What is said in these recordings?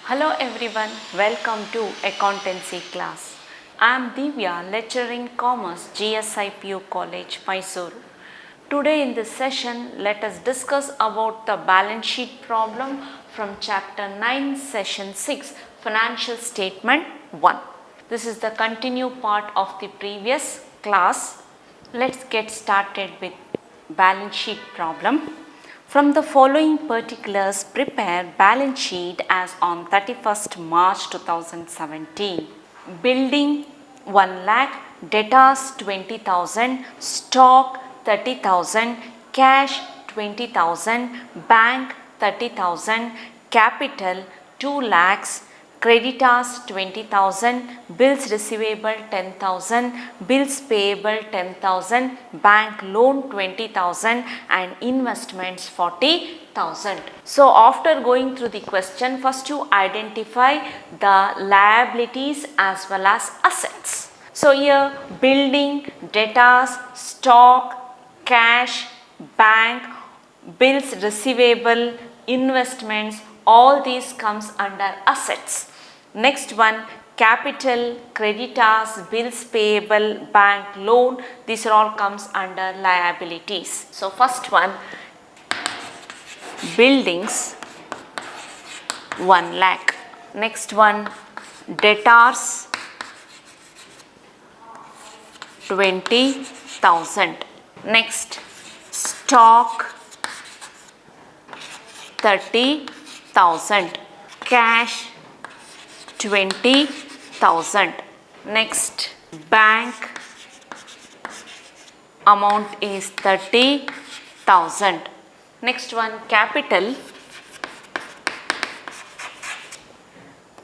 Hello everyone, welcome to accountancy class. I am Divya, lecturer in commerce, GSIPU College, Mysuru. Today in this session, let us discuss about the balance sheet problem from chapter 9, session 6, financial statement 1. This is the continued part of the previous class. Let's get started with balance sheet problem. From the following particulars, prepare balance sheet as on 31st March 2017. Building 1 lakh, debtors 20,000, stock 30,000, cash 20,000, bank 30,000, capital 2 lakhs, creditors 20,000, bills receivable 10,000, bills payable 10,000, bank loan 20,000 and investments 40,000. So after going through the question, first you identify the liabilities as well as assets. So here building, debtors, stock, cash, bank, bills receivable, investments, all these comes under assets. Next one, capital, creditors, bills payable, bank loan, these are all comes under liabilities. So first one, buildings 1 lakh. Next one, debtors 20,000. Next, stock 30,000, cash 20,000. Next, bank amount is 30,000. Next one, capital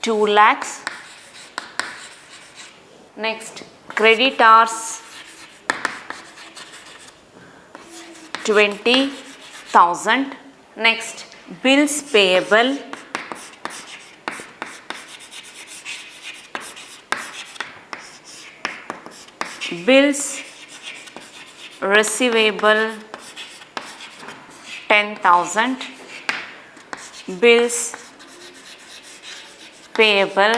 2 lakhs. Next, creditors 20,000. Next, bills payable bills receivable 10,000, bills payable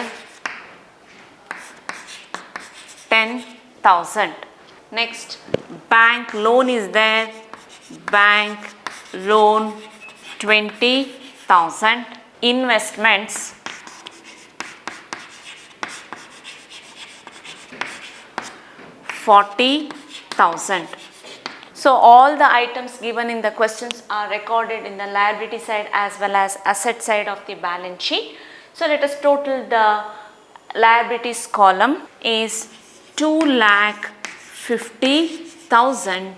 10,000. Next, bank loan is there, bank loan 20,000, investments 40,000. So all the items given in the questions are recorded in the liability side as well as asset side of the balance sheet. So let us total the liabilities column is 2,50,000.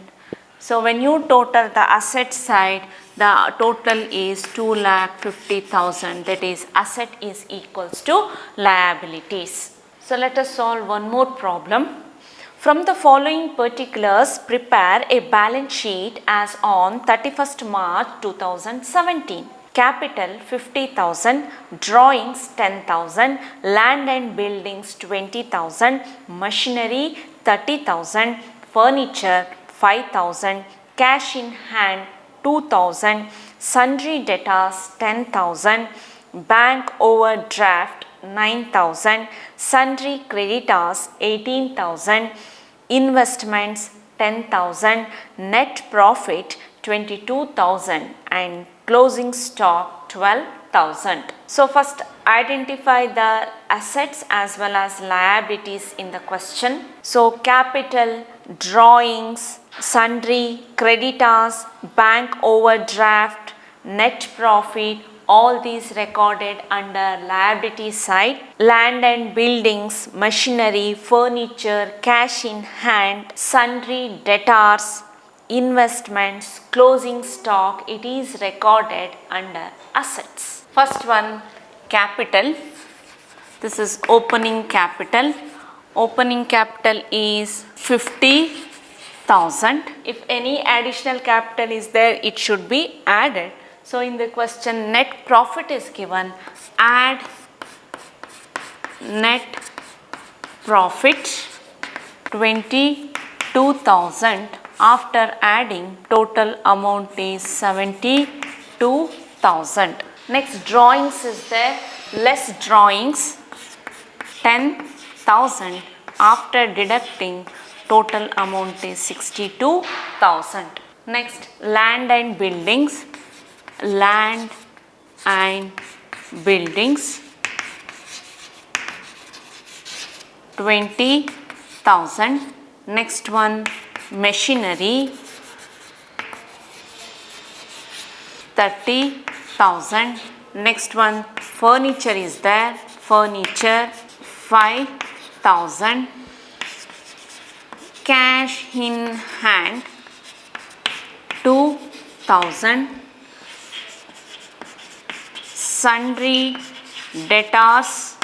So when you total the asset side, the total is 2,50,000, that is asset is equals to liabilities. So let us solve one more problem. From the following particulars, prepare a balance sheet as on 31st March 2017. Capital 50,000, drawings 10,000, land and buildings 20,000, machinery 30,000, furniture 5,000, cash in hand 2,000, sundry debtors 10,000, bank overdraft 9,000, sundry creditors 18,000, investments 10,000, net profit 22,000 and closing stock 12,000. So first identify the assets as well as liabilities in the question. So capital, drawings, sundry, creditors, bank overdraft, net profit, all these recorded under liability side. Land and buildings, machinery, furniture, cash in hand, sundry debtors, investments, closing stock, it is recorded under assets. First one, capital. This is opening capital. Opening capital is 50,000. If any additional capital is there, it should be added. So in the question, net profit is given, add net profit 22,000. After adding, total amount is 72,000. Next, drawings is there. Less drawings 10,000. After deducting, total amount is 62,000. Next, land and buildings. Land and buildings 20,000. Next one, machinery 30,000. Next one, furniture is there. Furniture 5,000. Cash in hand 2,000. Sundry debtors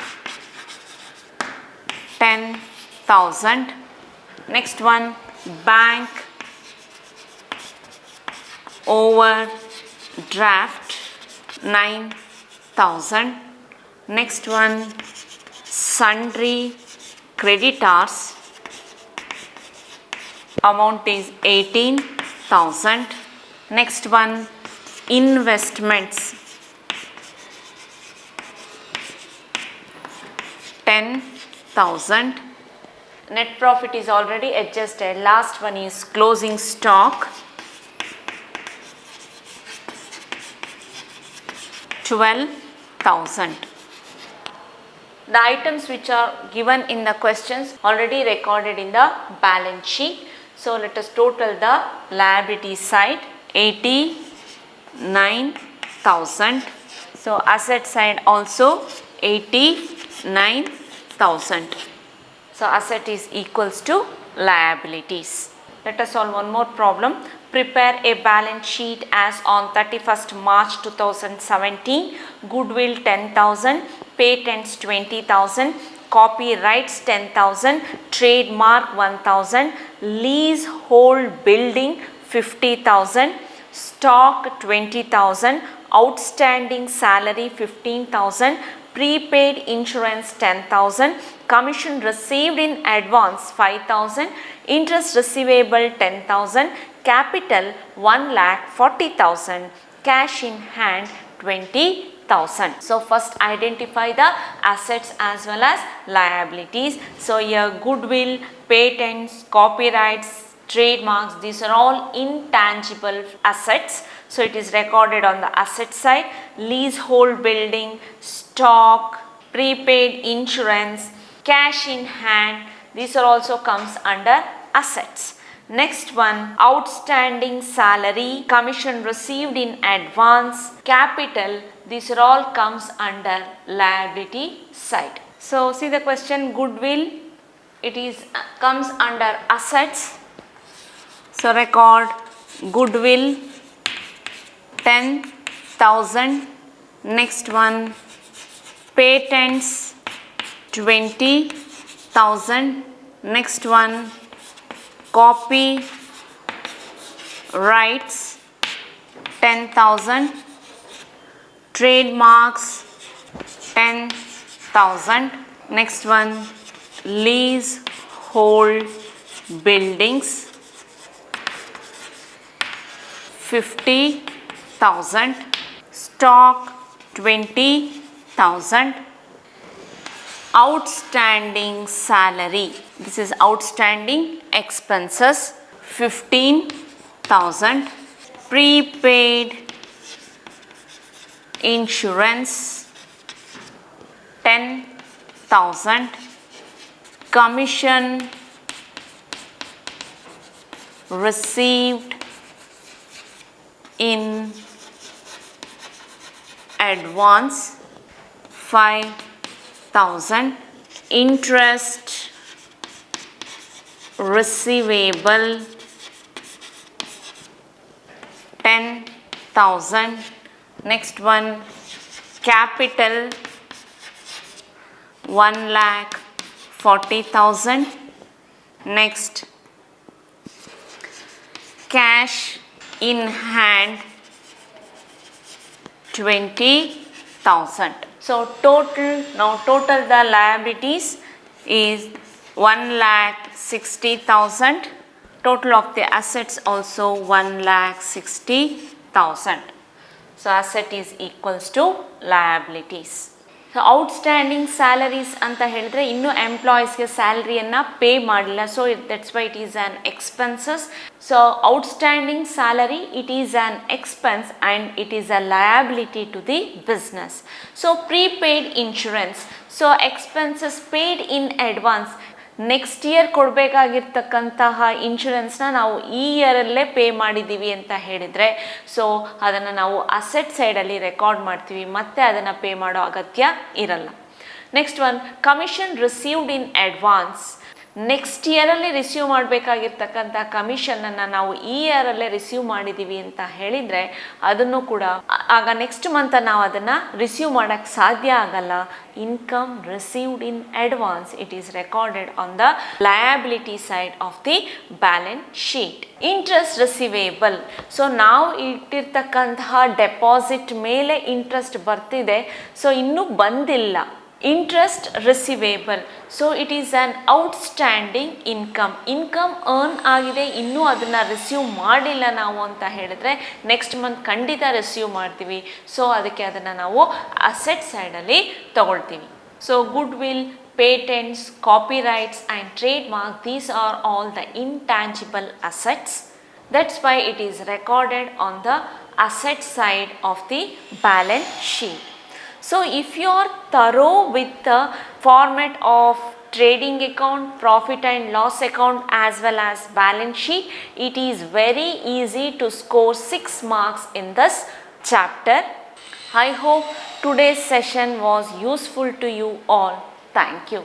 10,000. Next one, bank overdraft 9,000. Next one, sundry creditors, amount is 18,000. Next one, investments 10,000. Net profit is already adjusted. Last one is closing stock 12,000. The items which are given in the questions already recorded in the balance sheet. So let us total the liability side 89,000. So asset side also 89,000. So asset is equals to liabilities. Let us solve one more problem. Prepare a balance sheet as on 31st March 2017. Goodwill 10,000, patents 20,000, copyrights 10,000, trademark 1,000, leasehold building 50,000, stock 20,000, outstanding salary 15,000, prepaid insurance 10,000, commission received in advance 5,000, interest receivable 10,000, capital 1,40,000, cash in hand 20,000. So first identify the assets as well as liabilities. So here goodwill, patents, copyrights, trademarks, these are all intangible assets. So it is recorded on the asset side. Leasehold building, stock, prepaid insurance, cash in hand, these are also comes under assets. Next one, outstanding salary, commission received in advance, capital, these are all comes under liability side. So see the question, goodwill, it is comes under assets. So record goodwill 10,000. Next one, patents 20,000. Next one, copyrights 10,000, trademarks 10,000. Next one, leasehold buildings 50,000, stock 20,000, outstanding salary, this is outstanding expenses 15,000, prepaid insurance 10,000, commission received in advance 5,000, interest receivable 10,000. Next one, capital 1,40,000. Next, cash in hand 20,000. So total the liabilities is 1,60,000. Total of the assets also 1,60,000. So asset is equals to liabilities. So outstanding salaries ಅಂತ ಹೇಳಿದ್ರೆ ಇನ್ನೂ ಎಂಪ್ಲಾಯೀಸ್ಗೆ ಸ್ಯಾಲ್ರಿಯನ್ನು pay ಮಾಡಿಲ್ಲ, so that's why it is an expenses. So outstanding salary it is an expense and it is a liability to the business. So prepaid insurance, so expenses paid in advance, next year ಕೊಡಬೇಕಾಗಿರ್ತಕ್ಕಂತಹ ಇನ್ಶೂರೆನ್ಸ್ನ ನಾವು ಈ ಇಯರಲ್ಲೇ pay ಮಾಡಿದ್ದೀವಿ ಅಂತ ಹೇಳಿದರೆ, so ಅದನ್ನು ನಾವು asset ಸೈಡಲ್ಲಿ ರೆಕಾರ್ಡ್ ಮಾಡ್ತೀವಿ, ಮತ್ತೆ ಅದನ್ನು ಪೇ ಮಾಡೋ ಅಗತ್ಯ ಇರಲ್ಲ. Next one, commission received in advance. Next ಇಯರಲ್ಲಿ ರಿಸೀವ್ ಮಾಡಬೇಕಾಗಿರ್ತಕ್ಕಂಥ ಕಮಿಷನನ್ನು ನಾವು ಈ ಇಯರಲ್ಲೇ ರಿಸೀವ್ ಮಾಡಿದ್ದೀವಿ ಅಂತ ಹೇಳಿದರೆ ಅದನ್ನು ಕೂಡ ಆಗ ನೆಕ್ಸ್ಟ್ ಮಂತ್ ನಾವು ಅದನ್ನು ರಿಸೀವ್ ಮಾಡೋಕ್ಕೆ ಸಾಧ್ಯ ಆಗಲ್ಲ. Income received in advance, it is recorded on the liability side of the balance sheet. Interest receivable, so ನಾವು ಇಟ್ಟಿರ್ತಕ್ಕಂತಹ ಡೆಪಾಸಿಟ್ ಮೇಲೆ ಇಂಟ್ರೆಸ್ಟ್ ಬರ್ತಿದೆ, ಸೊ ಇನ್ನೂ ಬಂದಿಲ್ಲ. Interest receivable, so it is an outstanding income. Income earn ಆಗಿದೆ, ಇನ್ನೂ ಅದನ್ನು receive ಮಾಡಿಲ್ಲ ನಾವು ಅಂತ ಹೇಳಿದ್ರೆ ನೆಕ್ಸ್ಟ್ ಮಂತ್ ಖಂಡಿತ ರಿಸೀವ್ ಮಾಡ್ತೀವಿ. ಸೊ ಅದಕ್ಕೆ ಅದನ್ನು ನಾವು ಅಸೆಟ್ ಸೈಡಲ್ಲಿ ತಗೊಳ್ತೀವಿ. So good will, patents, copyrights and trade mark, these are all the intangible assets. That's why it is recorded on the asset side of the balance sheet. So if you are thorough with the format of trading account, profit and loss account as well as balance sheet, it is very easy to score 6 marks in this chapter. I hope today's session was useful to you all. Thank you.